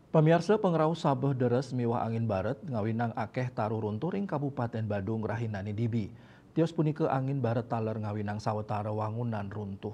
Pamirsa pengrau sabeh deres miwah angin baret ngawinang akeh taruh runtuh ring Kabupaten Badung rahinane dibi. Tios punika angin baret taler ngawinang sawetara wangunan runtuh.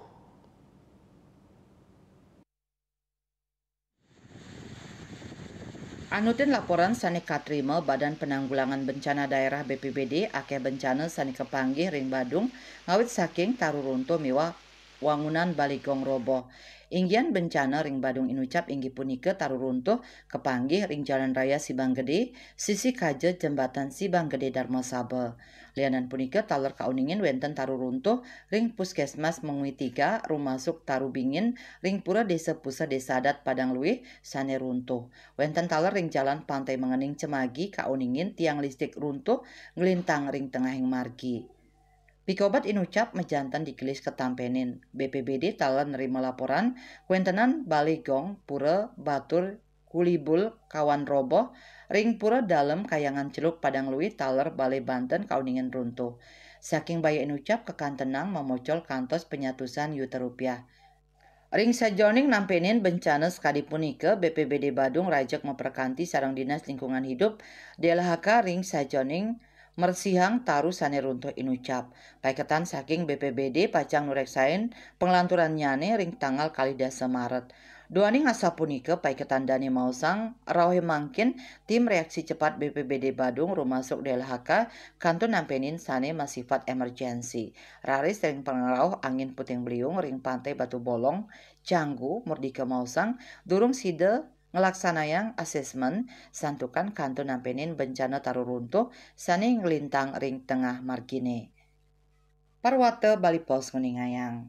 Anutin laporan sani katrima Badan Penanggulangan Bencana Daerah BPBD akeh bencana sani kepanggih ring Badung ngawit saking taruh runtuh miwah wangunan baligong roboh. Inggian bencana ring Badung inucap inggih punika taruh runtuh kepanggih ring Jalan Raya Sibang Gede, sisi kaje Jembatan Sibang Gede Darmo Sabe. Lianan punika taler kauningin wenten taruh runtuh ring Puskesmas Mengwi 3, Rumah Suk Taru Bingin, ring Pura Desa Pusat Desa Adat Padang Luih sane runtuh. Wenten taler ring Jalan Pantai Mengening Cemagi kauningin tiang listrik runtuh ngelintang ring tengahing margi. Pikobat inucap mejantan digelis ketampenin. BPBD taler nerima laporan kuentenan baligong pura batur kulibul kawan roboh ring pura dalam kayangan celuk Padang Luih taler Balai Banten kauningin runtuh. Saking baya inucap kekantenang memocol kantos penyatusan yuta rupiah. Ring sajoning nampenin bencana sekali punika BPBD Badung rajak memperkanti sarang dinas lingkungan hidup DLHK ring sajoning mersihang taru sane runtuh inucap. Paiketan saking BPBD pacang nureksain penglanturan nyane ring tanggal kalidasa Maret. Doaning asa punika paiketan Dani Mausang rawe mangkin tim reaksi cepat BPBD Badung rumasuk DLHK kantun nampenin sane masifat emergensi. Raris ring pengarauh angin puting beliung ring pantai Batu Bolong Canggu Merdeka Mausang durung side ngelaksanayang asesmen santukan kanton nampenin bencana taruh runtuh sani ngelintang ring tengah margine. Parwate Bali Pos Nguningayang.